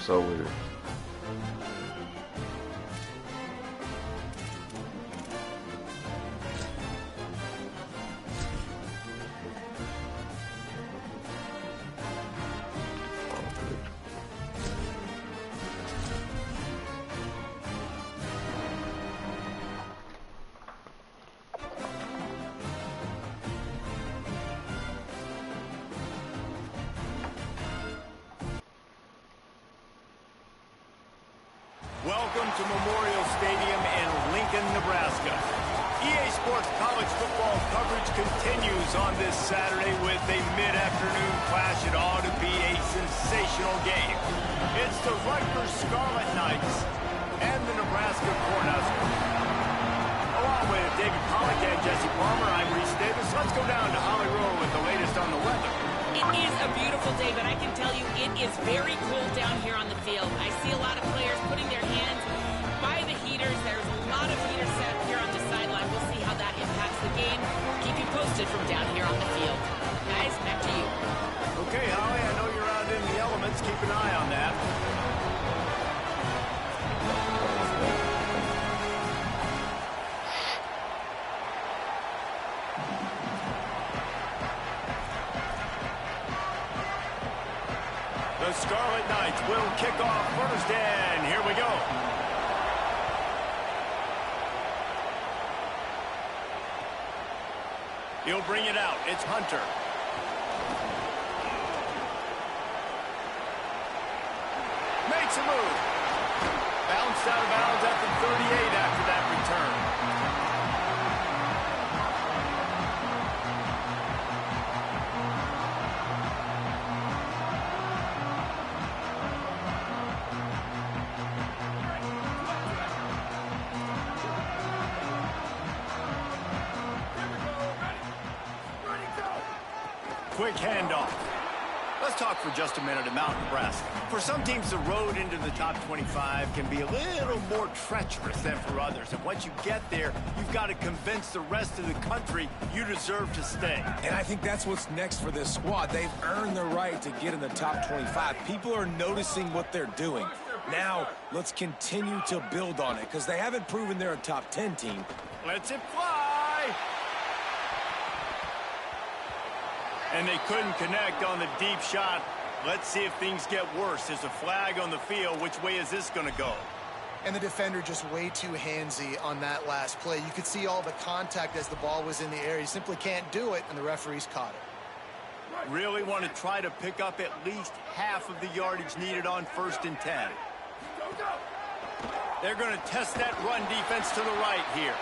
what's up with it. Welcome to Memorial Stadium in Lincoln, Nebraska. EA Sports college football coverage continues on this Saturday with a mid-afternoon clash. It ought to be a sensational game. It's the Rutgers Scarlet Knights and the Nebraska Cornhuskers. Along with David Pollack and Jesse Palmer, I'm Reese Davis. Let's go down to Holly Rowe with the latest on the weather. It is a beautiful day, but I can tell you it is very cold down here on the field. I see a lot of players putting their hands by the heaters. There's a lot of heaters set up here on the sideline. We'll see how that impacts the game. Keep you posted from down here on the field. Guys, back to you. Okay, Holly, I know you're out in the elements. Keep an eye on that. The Scarlet Knights will kick off first, and here we go. He'll bring it out. It's Hunter. Makes a move. Bounced out of bounds at the 38 after that return. Quick handoff. Let's talk for just a minute about Nebraska. For some teams, the road into the top 25 can be a little more treacherous than for others. And once you get there, you've got to convince the rest of the country you deserve to stay. And I think that's what's next for this squad. They've earned the right to get in the top 25. People are noticing what they're doing. Now, let's continue to build on it because they haven't proven they're a top 10 team. Lets it fly. And they couldn't connect on the deep shot. Let's see if things get worse. There's a flag on the field. Which way is this going to go? And the defender just way too handsy on that last play. You could see all the contact as the ball was in the air. He simply can't do it, and the referees caught it. Really want to try to pick up at least half of the yardage needed on 1st and 10. They're going to test that run defense to the right here.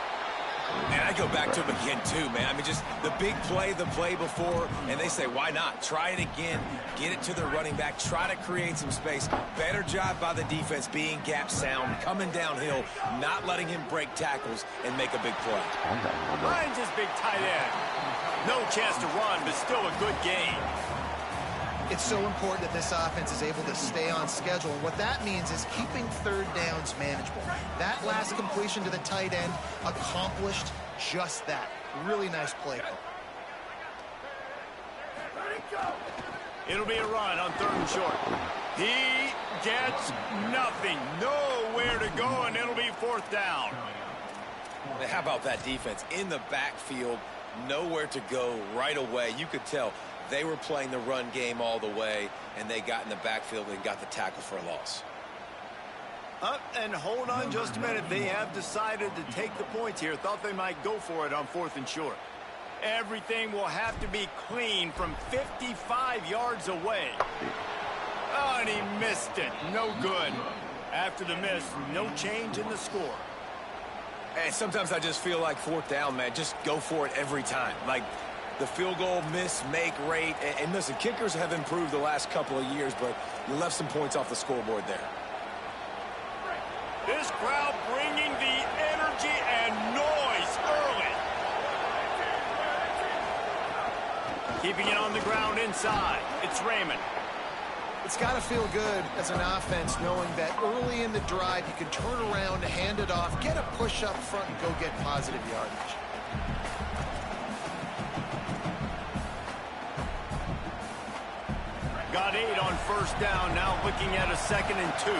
And I go back to him again, too, man. I mean, just the big play, the play before, and they say, why not? Try it again, get it to the running back, try to create some space. Better job by the defense being gap sound, coming downhill, not letting him break tackles and make a big play. Finds his big tight end. No chance to run, but still a good game. It's so important that this offense is able to stay on schedule. And what that means is keeping 3rd downs manageable. That last completion to the tight end accomplished just that. Really nice play call. It'll be a run on 3rd and short. He gets nothing. Nowhere to go, and it'll be 4th down. How about that defense? In the backfield, nowhere to go right away. You could tell they were playing the run game all the way, and they got in the backfield and got the tackle for a loss. Up and hold on just a minute. They have decided to take the points here. Thought they might go for it on 4th and short. Everything will have to be clean from 55 yards away. Oh, and he missed it. No good. After the miss, no change in the score. Hey, sometimes I just feel like 4th down, man. Just go for it every time. Like, the field goal miss, make rate. And listen, kickers have improved the last couple of years, but you left some points off the scoreboard there. This crowd bringing the energy and noise early. Keeping it on the ground inside. It's Raymond. It's got to feel good as an offense knowing that early in the drive you can turn around, hand it off, get a push up front, and go get positive yardage. Got 8 on first down, now looking at a 2nd and 2.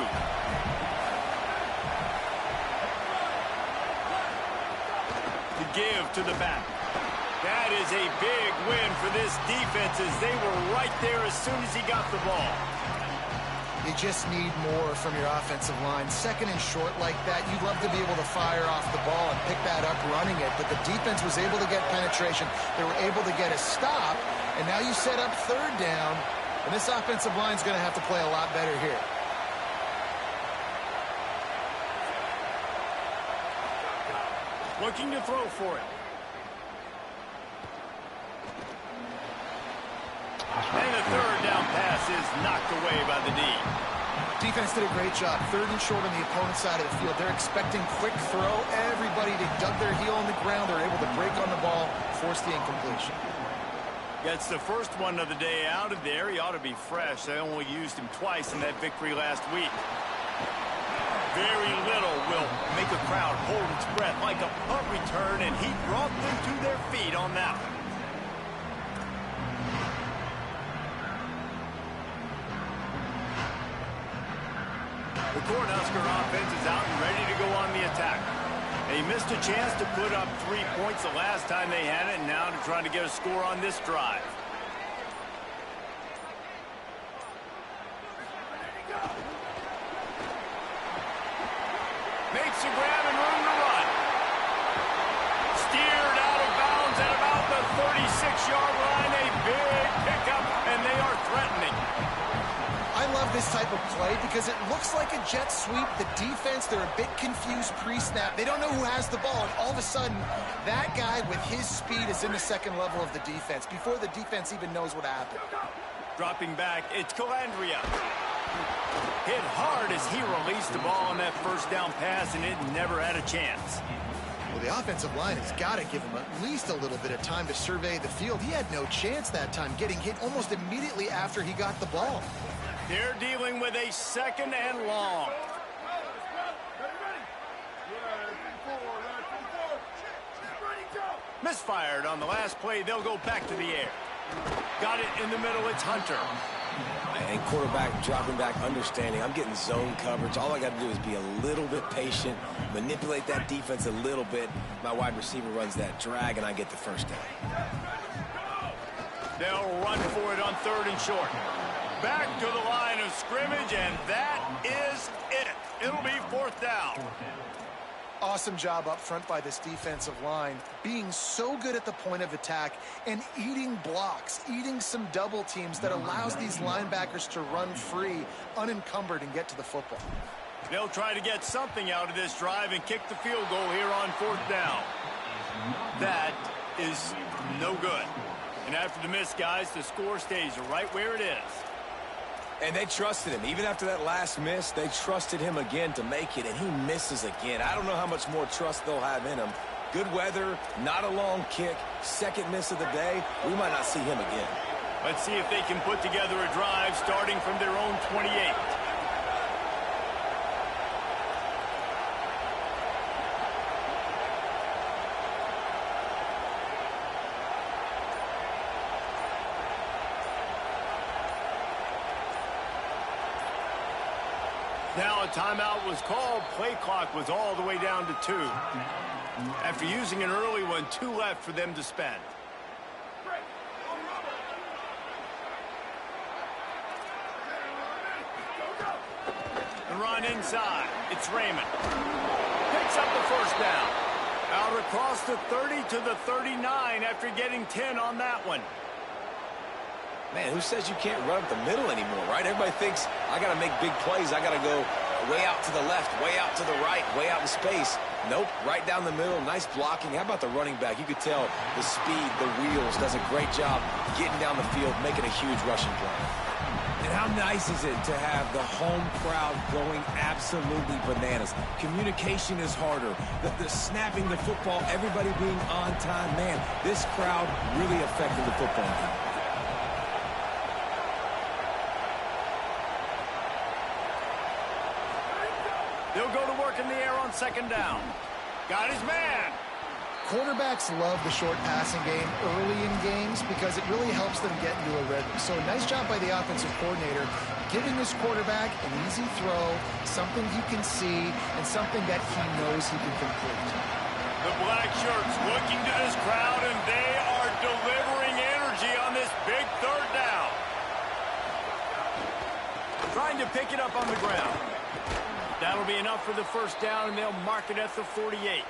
To give to the back. That is a big win for this defense as they were right there as soon as he got the ball. You just need more from your offensive line. 2nd and short like that, you'd love to be able to fire off the ball and pick that up running it, but the defense was able to get penetration. They were able to get a stop, and now you set up 3rd down, and this offensive line is going to have to play a lot better here. Looking to throw for it. And the 3rd down pass is knocked away by the D. Defense did a great job. 3rd and short on the opponent's side of the field. They're expecting quick throw. Everybody dug their heel on the ground. They're able to break on the ball, force the incompletion. Gets the first one of the day out of there. He ought to be fresh. They only used him twice in that victory last week. Very little will make a crowd hold its breath like a punt return, and he brought them to their feet on that one. The Cornhusker offense is out and ready to go on the attack. They missed a chance to put up 3 points the last time they had it, and now they're trying to get a score on this drive. Makes a grab and room to run. Steered out of bounds at about the 36-yard line. A big pickup, and they are threatening. I love this type of play because it looks like a jet sweep. The defense, they're a bit confused pre-snap. They don't know who has the ball, and all of a sudden, that guy with his speed is in the 2nd level of the defense before the defense even knows what happened. Dropping back, it's Calandria. Hit hard as he released the ball on that 1st down pass, and it never had a chance. Well, the offensive line has got to give him at least a little bit of time to survey the field. He had no chance that time, getting hit almost immediately after he got the ball. They're dealing with a 2nd and long. Misfired on the last play. They'll go back to the air. Got it in the middle. It's Hunter. And quarterback dropping back, understanding I'm getting zone coverage. All I got to do is be a little bit patient, manipulate that defense a little bit. My wide receiver runs that drag, and I get the 1st down. They'll run for it on 3rd and short. Back to the line of scrimmage, and that is it. It'll be 4th down. Awesome job up front by this defensive line, being so good at the point of attack and eating blocks, eating some double teams that allows these linebackers to run free, unencumbered, and get to the football. They'll try to get something out of this drive and kick the field goal here on 4th down. That is no good. And after the miss, guys, the score stays right where it is. And they trusted him. Even after that last miss, they trusted him again to make it, and he misses again. I don't know how much more trust they'll have in him. Good weather, not a long kick, 2nd miss of the day. We might not see him again. Let's see if they can put together a drive starting from their own 28. Now a timeout was called. Play clock was all the way down to 2. After using an early one, 2 left for them to spend. And run inside. It's Raymond. Picks up the 1st down. Out across the 30 to the 39 after getting 10 on that one. Man, who says you can't run up the middle anymore, right? Everybody thinks I got to make big plays. I got to go way out to the left, way out to the right, way out in space. Nope, right down the middle. Nice blocking. How about the running back? You could tell the speed, the wheels, does a great job getting down the field, making a huge rushing play. And how nice is it to have the home crowd going absolutely bananas? Communication is harder. The snapping the football, everybody being on time. Man, this crowd really affected the football game. They'll go to work in the air on 2nd down. Got his man. Quarterbacks love the short passing game early in games because it really helps them get into a rhythm. So nice job by the offensive coordinator giving his quarterback an easy throw, something he can see, and something that he knows he can complete. The black shirts looking to this crowd, and they are delivering energy on this big third down. Trying to pick it up on the ground. That'll be enough for the first down, and they'll mark it at the 48.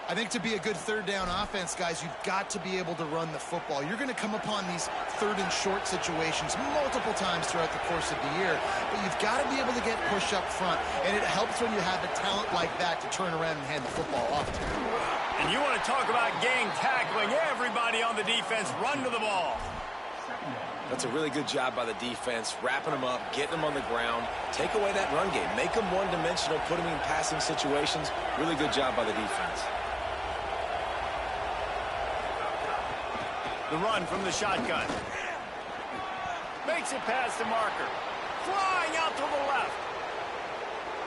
I think to be a good third down offense, guys, you've got to be able to run the football. You're going to come upon these third and short situations multiple times throughout the course of the year, but you've got to be able to get push up front, and it helps when you have a talent like that to turn around and hand the football off to. And you want to talk about gang tackling. Everybody on the defense run to the ball. That's a really good job by the defense, wrapping them up, getting them on the ground, take away that run game, make them one-dimensional, put them in passing situations. Really good job by the defense. The run from the shotgun. Makes it past the marker. Flying out to the left.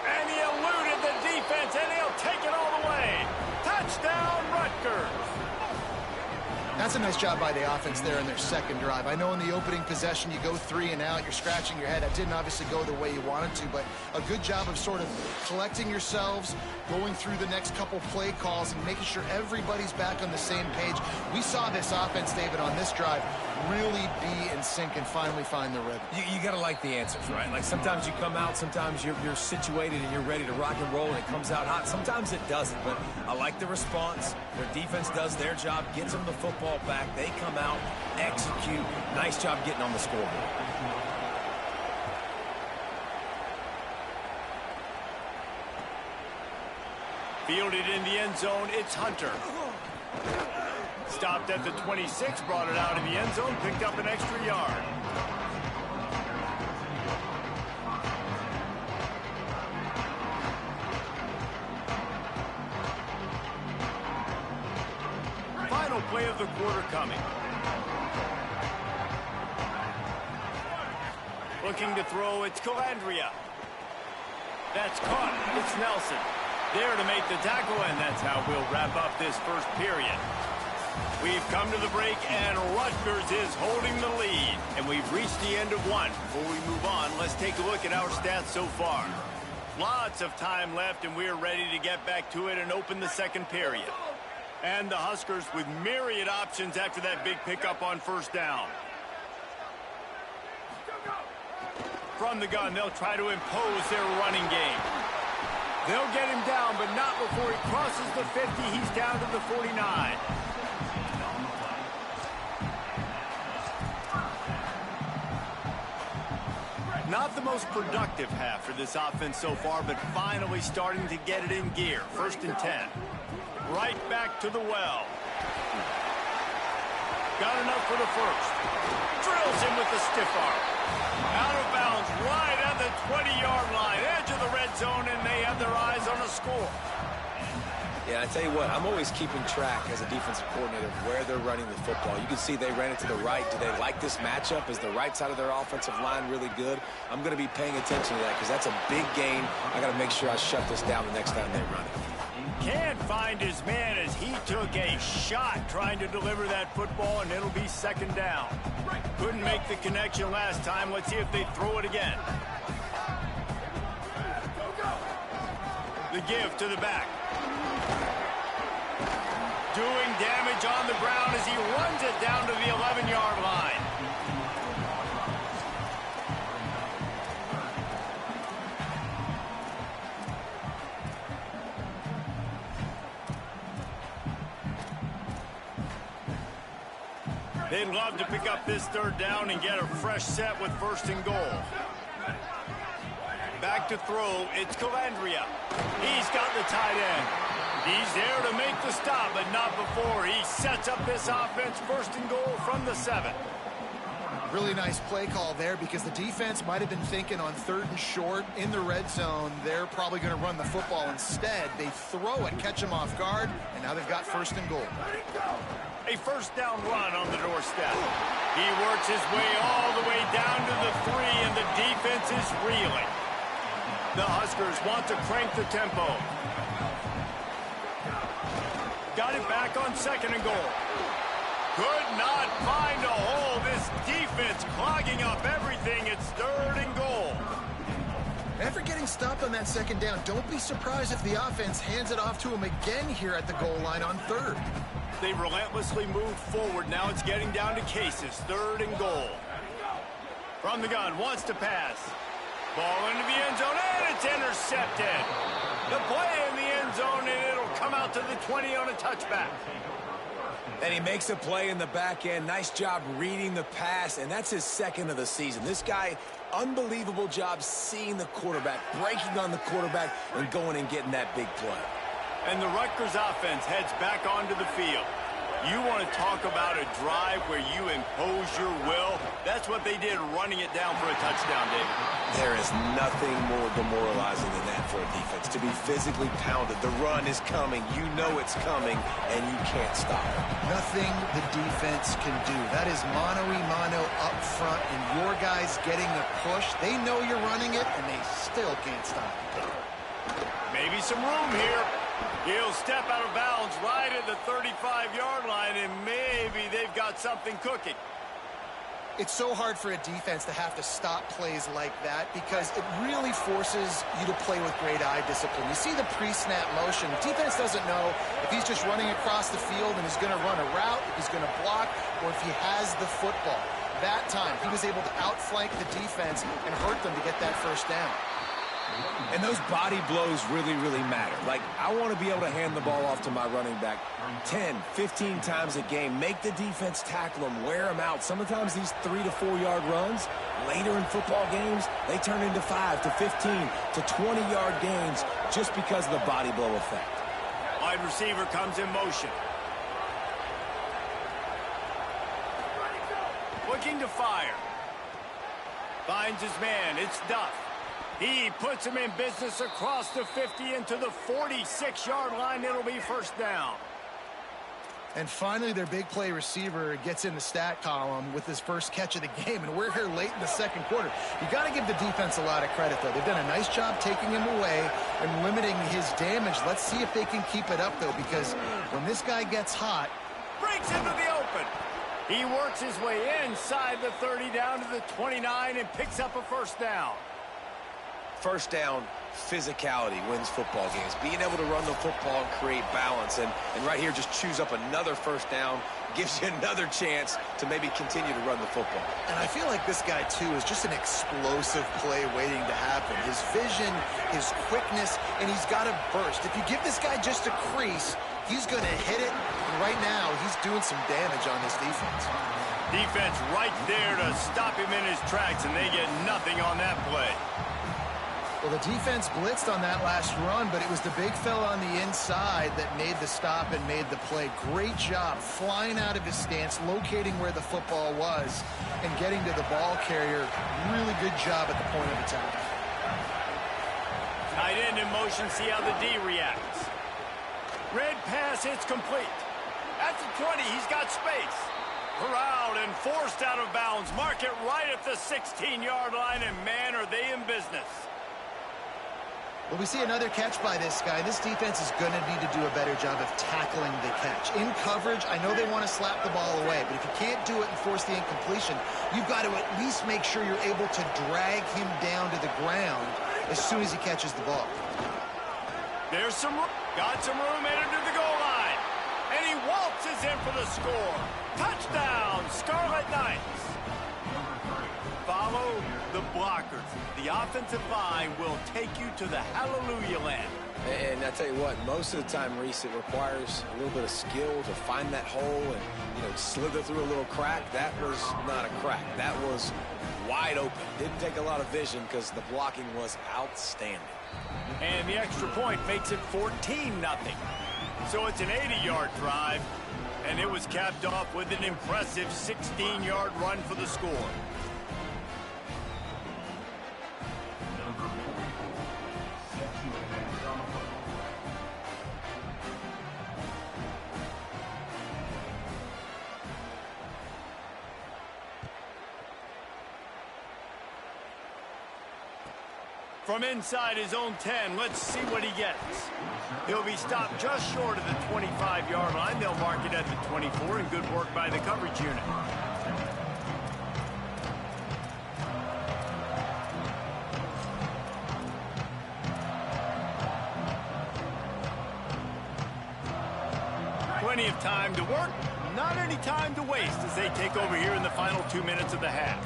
And he eluded the defense, and he'll take it all the way. Touchdown, Rutgers. That's a nice job by the offense there in their second drive. I know in the opening possession you go 3 and out, you're scratching your head. That didn't obviously go the way you wanted to, but a good job of sort of collecting yourselves, going through the next couple play calls, and making sure everybody's back on the same page. We saw this offense, David, on this drive really be in sync and finally find the rhythm. You got to like the answers, right? Like sometimes you come out, sometimes you're situated and you're ready to rock and roll and it comes out hot. Sometimes it doesn't, but I like the response. Their defense does their job, gets them the football back. They come out, execute. Nice job getting on the scoreboard. Fielded in the end zone, it's Hunter. Stopped at the 26, brought it out in the end zone, picked up an extra yard. Final play of the quarter coming. Looking to throw, it's Calandria. That's caught, it's Nelson. There to make the tackle, and that's how we'll wrap up this first period. We've come to the break, and Rutgers is holding the lead. And we've reached the end of one. Before we move on, let's take a look at our stats so far. Lots of time left, and we're ready to get back to it and open the second period. And the Huskers with myriad options after that big pickup on first down. From the gun, they'll try to impose their running game. They'll get him down, but not before he crosses the 50. He's down to the 49. Not the most productive half for this offense so far, but finally starting to get it in gear. 1st and 10. Right back to the well. Got enough for the first. Drills him with the stiff arm. Out of bounds right at the 20-yard line. Edge of the red zone, and they have their eyes on a score. Yeah, I tell you what, I'm always keeping track as a defensive coordinator of where they're running the football. You can see they ran it to the right. Do they like this matchup? Is the right side of their offensive line really good? I'm going to be paying attention to that because that's a big gain. I got to make sure I shut this down the next time they run it. Can't find his man as he took a shot trying to deliver that football, and it'll be 2nd down. Couldn't make the connection last time. Let's see if they throw it again. The give to the back. Doing damage on the ground as he runs it down to the 11-yard line. They'd love to pick up this 3rd down and get a fresh set with 1st and goal. Back to throw, it's Calandria. He's got the tight end. He's there to make the stop, but not before. He sets up this offense, 1st and goal from the 7. Really nice play call there because the defense might have been thinking on 3rd and short in the red zone. They're probably going to run the football instead. They throw it, catch him off guard, and now they've got 1st and goal. A 1st down run on the doorstep. He works his way all the way down to the 3, and the defense is reeling. The Huskers want to crank the tempo. Got it back on 2nd and goal. Could not find a hole. This defense clogging up everything. It's 3rd and goal. After getting stopped on that 2nd down, don't be surprised if the offense hands it off to him again here at the goal line on 3rd. They relentlessly move forward. Now it's getting down to cases. 3rd and goal. From the gun, wants to pass. Ball into the end zone, and it's intercepted. The play in the end zone, and it'll come out to the 20 on a touchback. And he makes a play in the back end. Nice job reading the pass, and that's his 2nd of the season. This guy, unbelievable job seeing the quarterback, breaking on the quarterback, and going and getting that big play. And the Rutgers offense heads back onto the field. You want to talk about a drive where you impose your will? That's what they did, running it down for a touchdown, David. There is nothing more demoralizing than that for a defense, to be physically pounded. The run is coming. You know it's coming, and you can't stop it. Nothing the defense can do. That is mano-a-mano up front, and your guys getting the push. They know you're running it, and they still can't stop it. Maybe some room here. He'll step out of bounds right at the 35-yard line, and maybe they've got something cooking. It's so hard for a defense to have to stop plays like that because it really forces you to play with great eye discipline. You see the pre-snap motion. The defense doesn't know if he's just running across the field and is going to run a route, if he's going to block, or if he has the football. That time, he was able to outflank the defense and hurt them to get that 1st down. And those body blows really, really matter. Like, I want to be able to hand the ball off to my running back 10, 15 times a game. Make the defense tackle them, wear them out. Sometimes these 3 to 4 yard runs, later in football games, they turn into 5 to 15 to 20-yard gains just because of the body blow effect. Wide receiver comes in motion. Looking to fire. Finds his man. It's Duff. He puts him in business across the 50 into the 46-yard line. It'll be 1st down. And finally, their big play receiver gets in the stat column with his first catch of the game, and we're here late in the 2nd quarter. You got to give the defense a lot of credit, though. They've done a nice job taking him away and limiting his damage. Let's see if they can keep it up, though, because when this guy gets hot, Breaks into the open. He works his way inside the 30 down to the 29 and picks up a 1st down. 1st down, physicality wins football games. Being able to run the football and create balance. And right here, just choose up another 1st down, gives you another chance to maybe continue to run the football. and I feel like this guy, too, is just an explosive play waiting to happen. His vision, his quickness, and he's got a burst. If you give this guy just a crease, he's going to hit it. And right now, he's doing some damage on this defense. Defense right there to stop him in his tracks, and they get nothing on that play. Well, the defense blitzed on that last run, but it was the big fella on the inside that made the stop and made the play. Great job flying out of his stance, locating where the football was, and getting to the ball carrier. Really good job at the point of attack. Tight end in motion, see how the D reacts. Red pass, it's complete. At the 20, he's got space. Corralled and forced out of bounds. Mark it right at the 16-yard line, and man, are they in business. Well, we see another catch by this guy. This defense is going to need to do a better job of tackling the catch. In coverage, I know they want to slap the ball away, but if you can't do it and force the incompletion, you've got to at least make sure you're able to drag him down to the ground as soon as he catches the ball. There's some room. Got some room, entered to the goal line. And he waltzes in for the score. Touchdown, Scarlet Knights. Follow the blockers. The offensive line will take you to the hallelujah land. And I tell you what, most of the time, Reese, it requires a little bit of skill to find that hole and, slither through a little crack. That was not a crack. That was wide open. Didn't take a lot of vision because the blocking was outstanding. And the extra point makes it 14-0. So it's an 80-yard drive, and it was capped off with an impressive 16-yard run for the score. From inside his own 10, let's see what he gets. He'll be stopped just short of the 25-yard line. They'll mark it at the 24, and good work by the coverage unit. Plenty of time to work, not any time to waste as they take over here in the final 2 minutes of the half.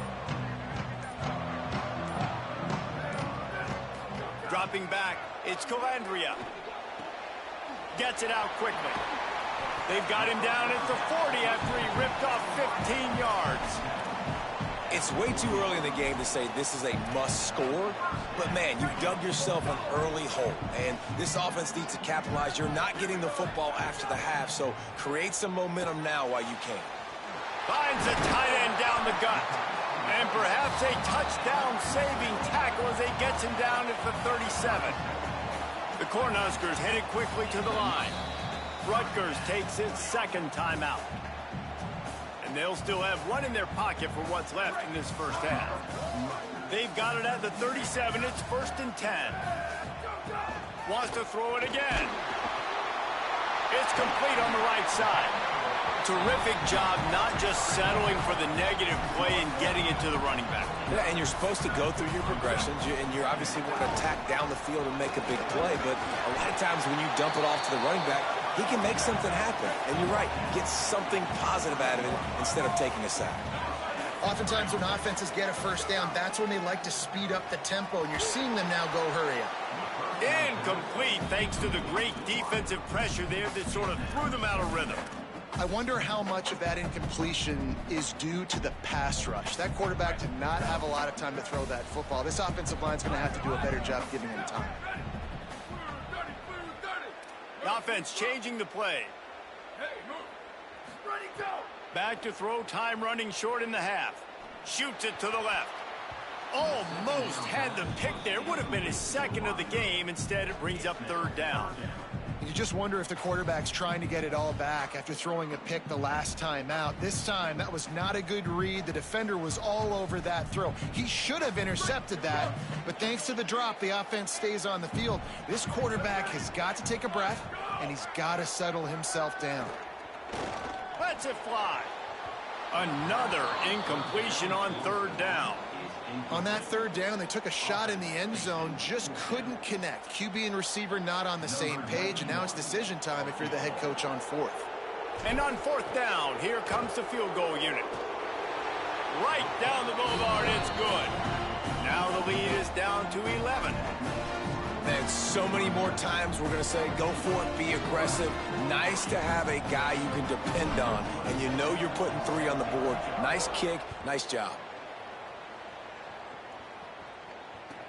Dropping back, it's Calandria. Gets it out quickly. They've got him down at the 40 after he ripped off 15 yards. It's way too early in the game to say this is a must score, but man, you've dug yourself an early hole, and this offense needs to capitalize. You're not getting the football after the half, so create some momentum now while you can. Finds a tight end down the gut, and perhaps a touchdown-saving tackle as he gets him down at the 37. The Cornhuskers headed quickly to the line. Rutgers takes its second timeout. And they'll still have one in their pocket for what's left in this first half. They've got it at the 37. It's 1st and 10. Wants to throw it again. It's complete on the right side. Terrific job not just settling for the negative play and getting it to the running back. Yeah, and you're supposed to go through your progressions, and you're obviously going to attack down the field and make a big play, but a lot of times when you dump it off to the running back, he can make something happen. And you're right, get something positive out of it instead of taking a sack. Oftentimes when offenses get a first down, that's when they like to speed up the tempo, and you're seeing them now go hurry up. Incomplete thanks to the great defensive pressure there that sort of threw them out of rhythm. I wonder how much of that incompletion is due to the pass rush. That quarterback did not have a lot of time to throw that football. This offensive line is going to have to do a better job giving him time. The offense changing the play. Back to throw, time running short in the half. Shoots it to the left. Almost had the pick there. Would have been his second of the game. Instead, it brings up 3rd down. You just wonder if the quarterback's trying to get it all back after throwing a pick the last time out. This time, that was not a good read. The defender was all over that throw. He should have intercepted that, but thanks to the drop, the offense stays on the field. This quarterback has got to take a breath, and he's got to settle himself down. Lets it fly. Another incompletion on 3rd down. On that 3rd down, they took a shot in the end zone, just couldn't connect. QB and receiver not on the same page, and now it's decision time if you're the head coach on 4th. And on 4th down, here comes the field goal unit. Right down the boulevard, it's good. Now the lead is down to 11. And so many more times we're going to say, go for it, be aggressive. Nice to have a guy you can depend on, and you know you're putting 3 on the board. Nice kick, nice job.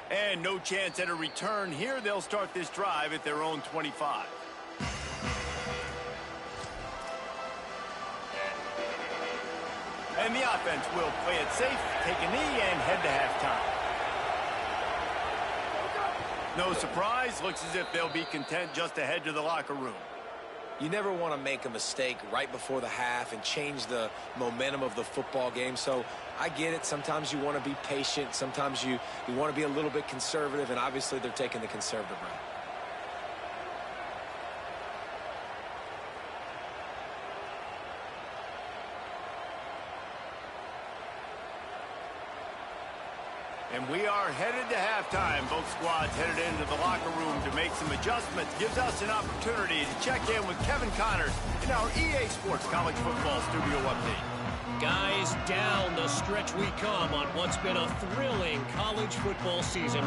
And no chance at a return here. They'll start this drive at their own 25. And the offense will play it safe, take a knee, and head to halftime. No surprise. Looks as if they'll be content just to head to the locker room. You never want to make a mistake right before the half and change the momentum of the football game. So I get it. Sometimes you want to be patient. Sometimes you want to be a little bit conservative, and obviously they're taking the conservative route. And we are headed to halftime. Both squads headed into the locker room to make some adjustments. Gives us an opportunity to check in with Kevin Connors in our EA Sports College Football Studio Update. Guys, down the stretch we come on what's been a thrilling college football season.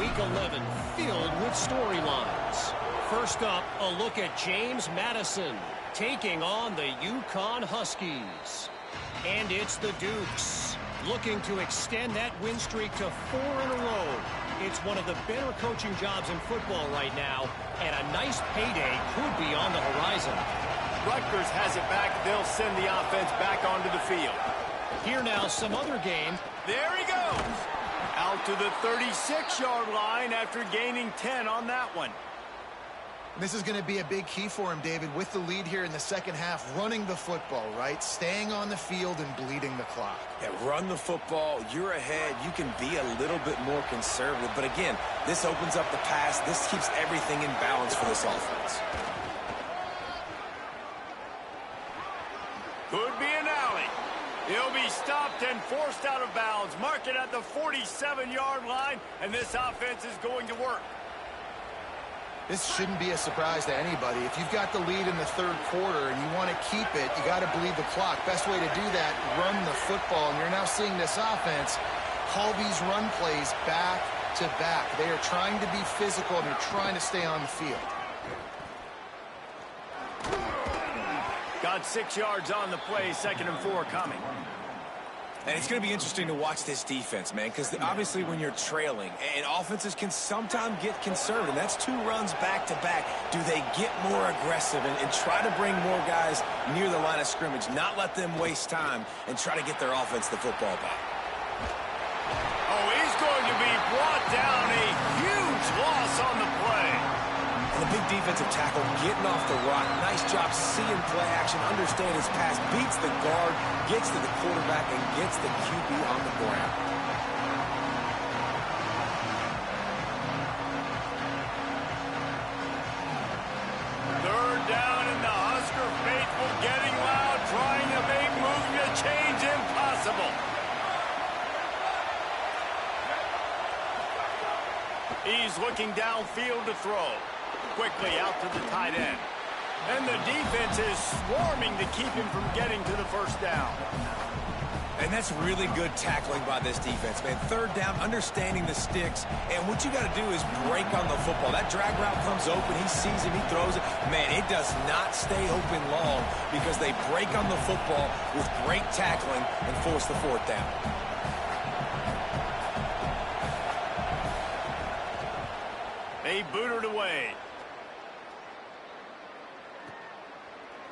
Week 11 filled with storylines. First up, a look at James Madison taking on the UConn Huskies. And it's the Dukes looking to extend that win streak to 4 in a row. It's one of the better coaching jobs in football right now, and a nice payday could be on the horizon. Rutgers has it back. They'll send the offense back onto the field. Here now, some other game. There he goes. Out to the 36-yard line after gaining 10 on that one. This is going to be a big key for him, David, with the lead here in the second half, running the football, right? Staying on the field and bleeding the clock. Yeah, run the football. You're ahead. You can be a little bit more conservative. But again, this opens up the pass. This keeps everything in balance for this offense. Could be an alley. He'll be stopped and forced out of bounds. Mark it at the 47-yard line, and this offense is going to work. This shouldn't be a surprise to anybody. If you've got the lead in the third quarter and you want to keep it, you got to bleed the clock. Best way to do that, run the football. And you're now seeing this offense call these run plays back to back. They are trying to be physical, and they're trying to stay on the field. Got 6 yards on the play, 2nd and 4 coming. And it's going to be interesting to watch this defense, man, because obviously when you're trailing, and offenses can sometimes get conservative. That's 2 runs back-to-back. Do they get more aggressive and try to bring more guys near the line of scrimmage, not let them waste time, and try to get their offense the football back? Oh, he's going to be brought down. A huge loss on the play. And a big defensive tackle getting off the rock. Nice job seeing play action, understand his pass, beats the guard, gets to the quarterback, and gets the QB on the ground. Third down, and the Husker faithful getting loud, trying to make moves to change impossible. He's looking downfield to throw. Quickly out to the tight end. And the defense is swarming to keep him from getting to the first down. And that's really good tackling by this defense, man. Third down, understanding the sticks. And what you got to do is break on the football. That drag route comes open. He sees him. He throws it. Man, it does not stay open long because they break on the football with great tackling and force the 4th down. They booted away.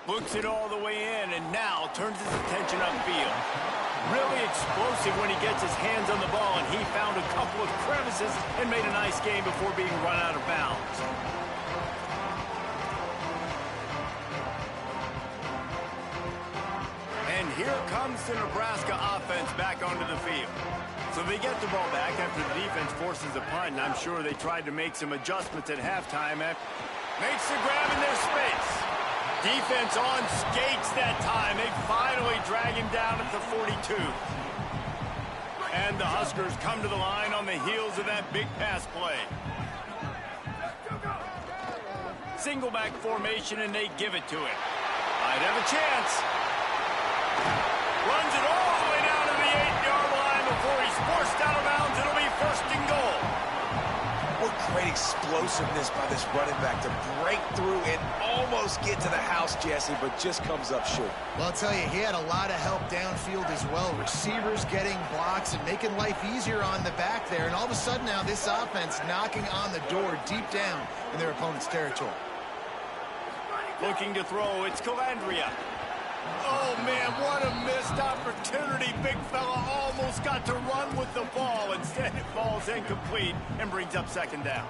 Looks it all the way in, and now turns his attention upfield. Really explosive when he gets his hands on the ball, and he found a couple of crevices and made a nice game before being run out of bounds. And here comes the Nebraska offense back onto the field. So they get the ball back after the defense forces a punt, and I'm sure they tried to make some adjustments at halftime. Makes the grab in their space. Defense on skates that time. They finally drag him down at the 42. And the Huskers come to the line on the heels of that big pass play. Single back formation, and they give it to him. Might have a chance. Runs it all the way down to the 8-yard line before he's forced out of bounds. It'll be 1st and goal. What great explosiveness by this running back to break through and almost get to the house, Jesse, but just comes up short. Well, I'll tell you, he had a lot of help downfield as well. Receivers getting blocks and making life easier on the back there. And all of a sudden now this offense knocking on the door deep down in their opponent's territory. Looking to throw, it's Calandria. Oh, man, what a missed opportunity. Big fella almost got to run with the ball. Instead, it falls incomplete and brings up 2nd down.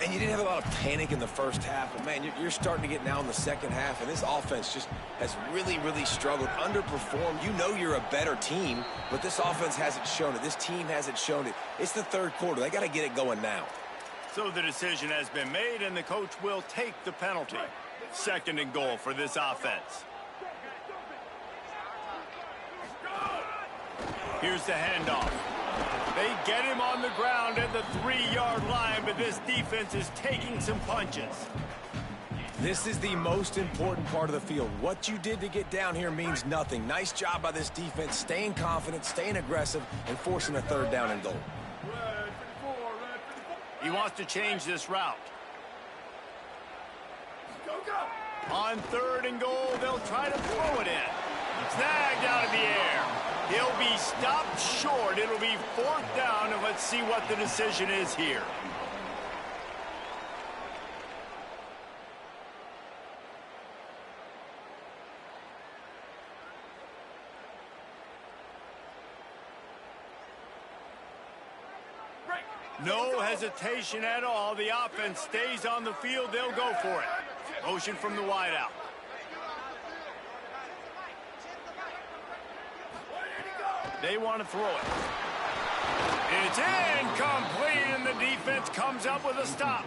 And you didn't have a lot of panic in the first half, but, man, you're starting to get now in the second half, and this offense just has really, really struggled, underperformed. You know you're a better team, but this offense hasn't shown it. This team hasn't shown it. It's the third quarter. They got to get it going now. So the decision has been made, and the coach will take the penalty. 2nd and goal for this offense. Here's the handoff. They get him on the ground at the 3-yard line, but this defense is taking some punches. This is the most important part of the field. What you did to get down here means nothing. Nice job by this defense, staying confident, staying aggressive, and forcing a 3rd down and goal. He wants to change this route. On 3rd and goal, they'll try to throw it in. Snagged out of the air. He'll be stopped short. It'll be 4th down, and let's see what the decision is here. No hesitation at all. The offense stays on the field. They'll go for it. Motion from the wideout. They want to throw it. It's incomplete, and the defense comes up with a stop.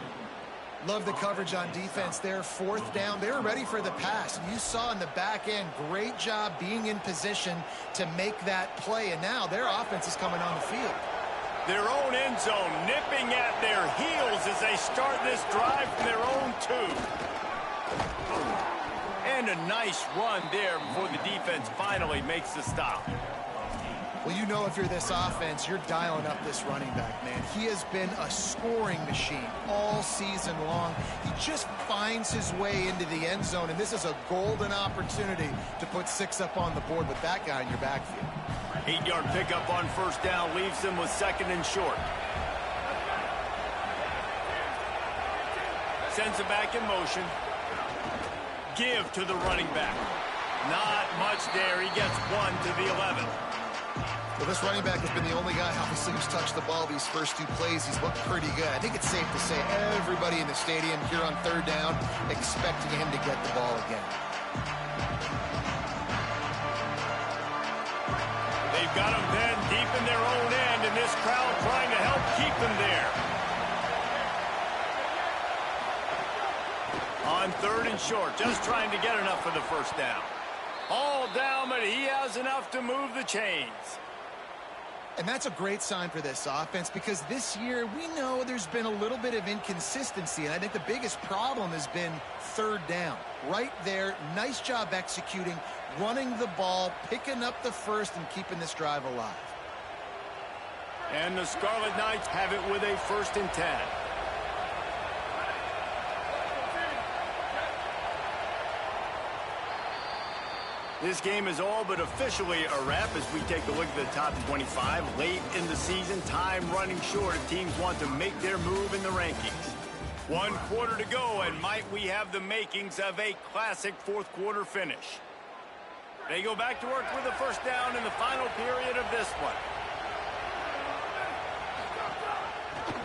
Love the coverage on defense there. Fourth down. They were ready for the pass. You saw in the back end, great job being in position to make that play. And now their offense is coming on the field. Their own end zone nipping at their heels as they start this drive from their own 2. And a nice run there before the defense finally makes the stop. Well, you know if you're this offense, you're dialing up this running back, man. He has been a scoring machine all season long. He just finds his way into the end zone, and this is a golden opportunity to put 6 up on the board with that guy in your backfield. 8-yard pickup on first down leaves them with 2nd and short. Sends it back in motion. Give to the running back. Not much there. He gets 1 to the 11. Well, this running back has been the only guy, obviously, who's touched the ball these first 2 plays. He's looked pretty good. I think it's safe to say everybody in the stadium here on 3rd down expecting him to get the ball again. They've got him then deep in their own end, and this crowd trying to help keep them there. On 3rd and short, just trying to get enough for the first down. All down, but he has enough to move the chains. And that's a great sign for this offense because this year we know there's been a little bit of inconsistency, and I think the biggest problem has been 3rd down. Right there, nice job executing, running the ball, picking up the first, and keeping this drive alive. And the Scarlet Knights have it with a 1st and 10. This game is all but officially a wrap as we take a look at the top 25. Late in the season, time running short if teams want to make their move in the rankings. 1 quarter to go, and might we have the makings of a classic 4th quarter finish. They go back to work with a first down in the final period of this one.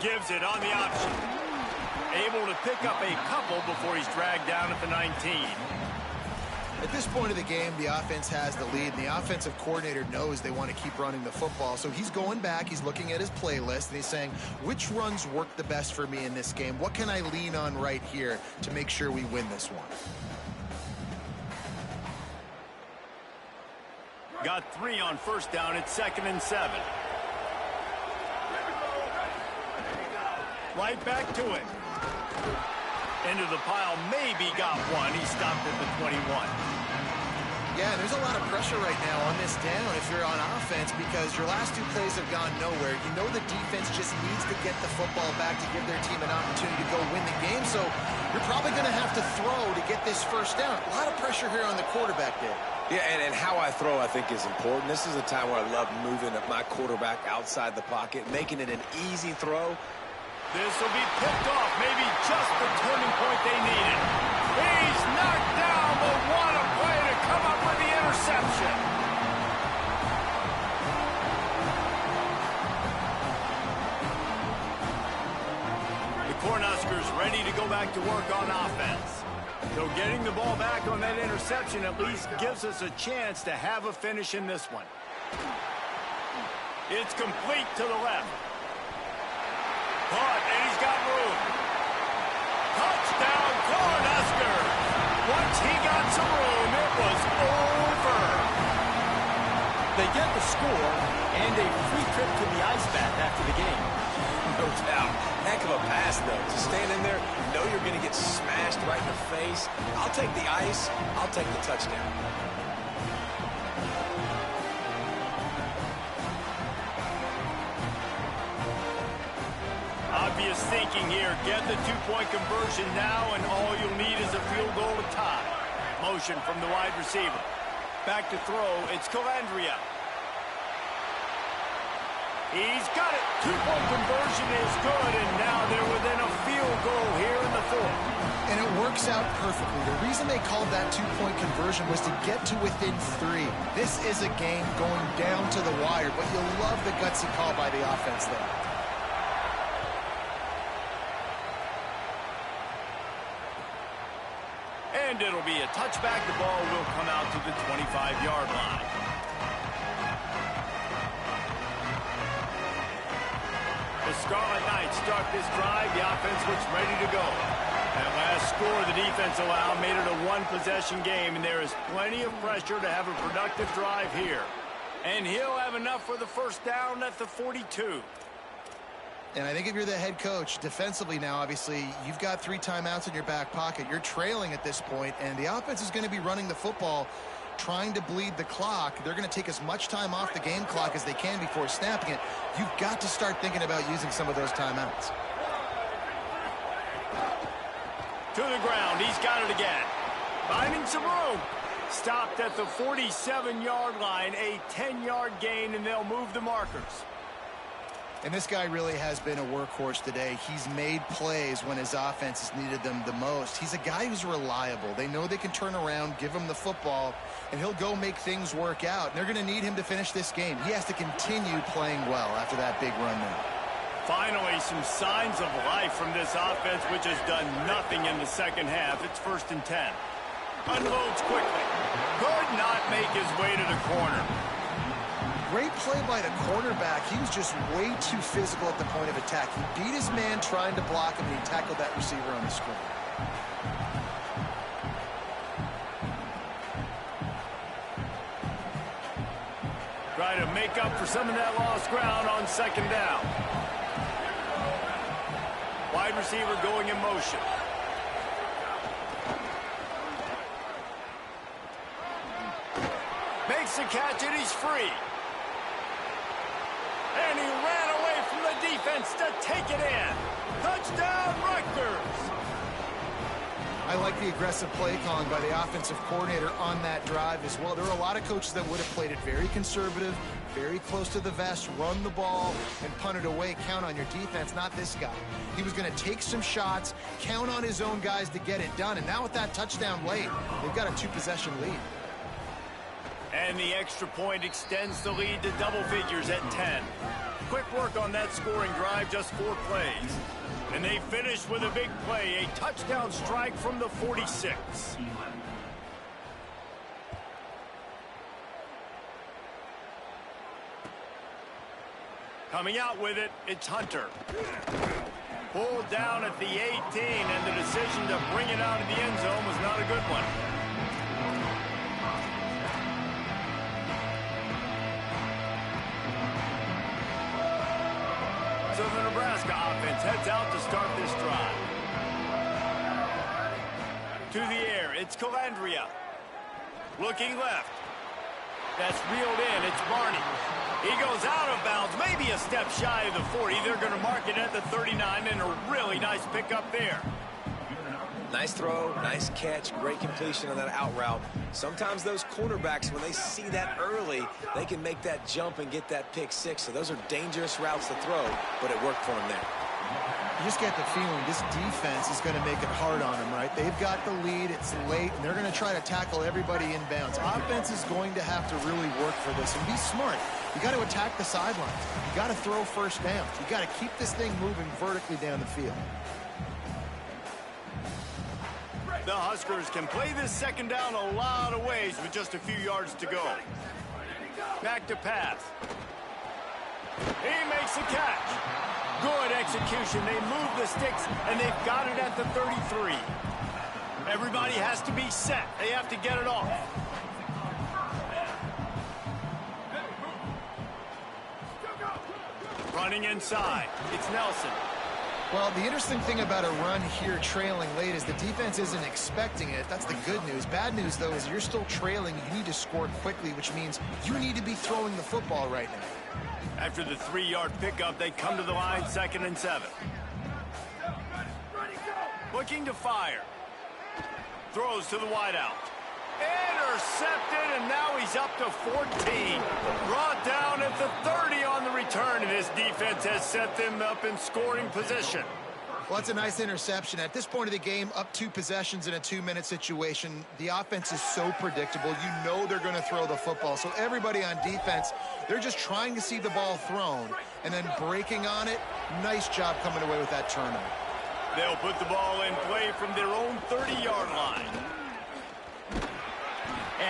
Gives it on the option. Able to pick up a couple before he's dragged down at the 19. At this point of the game, the offense has the lead, and the offensive coordinator knows they want to keep running the football. So he's going back, he's looking at his playlist, and he's saying, which runs work the best for me in this game? What can I lean on right here to make sure we win this one? Got 3 on first down. It's 2nd and 7. Right back to it. Into the pile, maybe got 1. He stopped at the 21. Yeah, there's a lot of pressure right now on this down if you're on offense because your last 2 plays have gone nowhere. You know the defense just needs to get the football back to give their team an opportunity to go win the game, so you're probably going to have to throw to get this first down. A lot of pressure here on the quarterback there. Yeah, and how I throw, I think, is important. This is a time where I love moving my quarterback outside the pocket, making it an easy throw. This will be picked off, maybe just the turning point they needed. He's knocked down, but what a play to come up with the interception. The Cornhuskers ready to go back to work on offense. So getting the ball back on that interception at least gives us a chance to have a finish in this one. It's complete to the left. Caught, and he's got room. Touchdown, Cornhuskers. Once he got some room, it was over. They get the score and a free trip to the ice bath after the game. No doubt. Heck of a pass, though. To stand in there, know you're going to get smashed right in the face. I'll take the ice. I'll take the touchdown. Obvious thinking here. Get the two-point conversion now, and all you'll need is a field goal to tie. Motion from the wide receiver. Back to throw. It's Calandria. He's got it. Two-point conversion is good, and now they're within a field goal here in the fourth. And it works out perfectly. The reason they called that two-point conversion was to get to within 3. This is a game going down to the wire, but you'll love the gutsy call by the offense there. And it'll be a touchback. The ball will come out to the 25-yard line. The Scarlet Knights start this drive. The offense looks ready to go. That last score the defense allowed made it a one-possession game, and there is plenty of pressure to have a productive drive here. And he'll have enough for the first down at the 42. And I think if you're the head coach, defensively now, obviously, you've got 3 timeouts in your back pocket. You're trailing at this point, and the offense is going to be running the football, trying to bleed the clock. They're going to take as much time off the game clock as they can before snapping it. You've got to start thinking about using some of those timeouts. To the ground. He's got it again. Finding some room. Stopped at the 47-yard line. A 10-yard gain, and they'll move the markers. And this guy really has been a workhorse today. He's made plays when his offense has needed them the most. He's a guy who's reliable. They know they can turn around, give him the football, and he'll go make things work out. And they're going to need him to finish this game. He has to continue playing well after that big run now. Finally, some signs of life from this offense, which has done nothing in the second half. It's 1st and 10. Unloads quickly. Could not make his way to the corner. Great play by the cornerback. He was just way too physical at the point of attack. He beat his man trying to block him, and he tackled that receiver on the screen. Try to make up for some of that lost ground on 2nd down. Wide receiver going in motion. Makes the catch, and he's free. And he ran away from the defense to take it in. Touchdown, Rutgers. I like the aggressive play calling by the offensive coordinator on that drive as well. There are a lot of coaches that would have played it very conservative, very close to the vest, run the ball, and punt it away. Count on your defense, not this guy. He was going to take some shots, count on his own guys to get it done. And now with that touchdown late, they've got a 2-possession lead. And the extra point extends the lead to double figures at 10. Quick work on that scoring drive, just 4 plays. And they finish with a big play, a touchdown strike from the 46. Coming out with it, it's Hunter. Pulled down at the 18, and the decision to bring it out of the end zone was not a good one. So the Nebraska offense heads out to start this drive. To the air, it's Calandria. Looking left. That's reeled in, it's Barney. He goes out of bounds, maybe a step shy of the 40. They're going to mark it at the 39, and a really nice pickup there. Nice throw, nice catch, great completion on that out route. Sometimes those cornerbacks, when they see that early, they can make that jump and get that pick 6. So those are dangerous routes to throw, but it worked for him there. You just get the feeling this defense is going to make it hard on them, right? They've got the lead, it's late, and they're going to try to tackle everybody inbounds. Offense is going to have to really work for this and be smart. You got to attack the sidelines. You got to throw first downs. You got to keep this thing moving vertically down the field. The Huskers can play this 2nd down a lot of ways with just a few yards to go. Back to pass. He makes the catch. Good execution. They move the sticks, and they've got it at the 33. Everybody has to be set. They have to get it off. Running inside. It's Nelson. Well, the interesting thing about a run here trailing late is the defense isn't expecting it. That's the good news. Bad news, though, is you're still trailing. You need to score quickly, which means you need to be throwing the football right now. After the 3-yard pickup, they come to the line, 2nd and 7. Looking to fire. Throws to the wideout. Intercepted, and now he's up to 14. Brought down at the 30 on the return, and his defense has set them up in scoring position. Well, that's a nice interception. At this point of the game, up 2 possessions in a 2-minute situation, the offense is so predictable. You know they're going to throw the football. So everybody on defense, they're just trying to see the ball thrown and then breaking on it. Nice job coming away with that turnover. They'll put the ball in play from their own 30-yard line.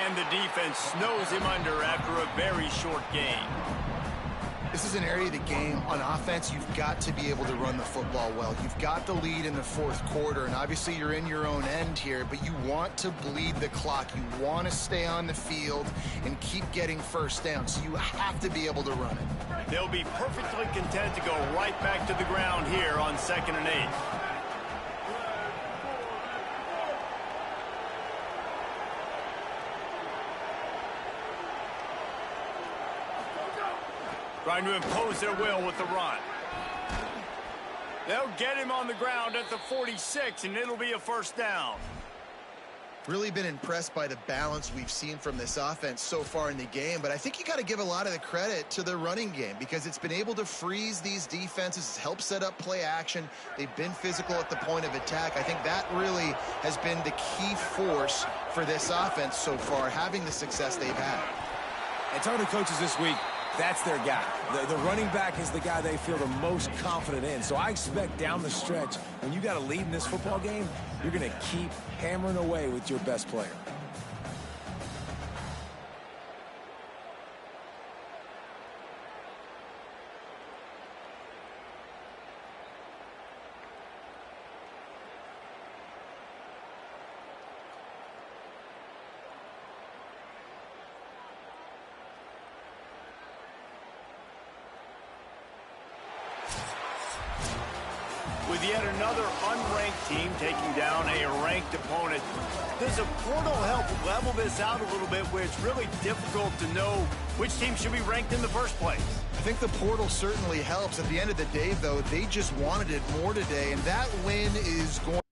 And the defense snows him under after a very short gain. This is an area of the game on offense you've got to be able to run the football well. You've got the lead in the fourth quarter, and obviously you're in your own end here, but you want to bleed the clock. You want to stay on the field and keep getting first down, so you have to be able to run it. They'll be perfectly content to go right back to the ground here on 2nd and 8. Trying to impose their will with the run. They'll get him on the ground at the 46, and it'll be a first down. Really been impressed by the balance we've seen from this offense so far in the game, but I think you got to give a lot of the credit to the running game because it's been able to freeze these defenses, help set up play action. They've been physical at the point of attack. I think that really has been the key force for this offense so far, having the success they've had. And talking to coaches this week, that's their guy. The running back is the guy they feel the most confident in. So I expect down the stretch, when you got a lead in this football game, you're going to keep hammering away with your best player. With yet another unranked team taking down a ranked opponent, does a portal help level this out a little bit where it's really difficult to know which team should be ranked in the first place? I think the portal certainly helps. At the end of the day, though, they just wanted it more today, and that win is going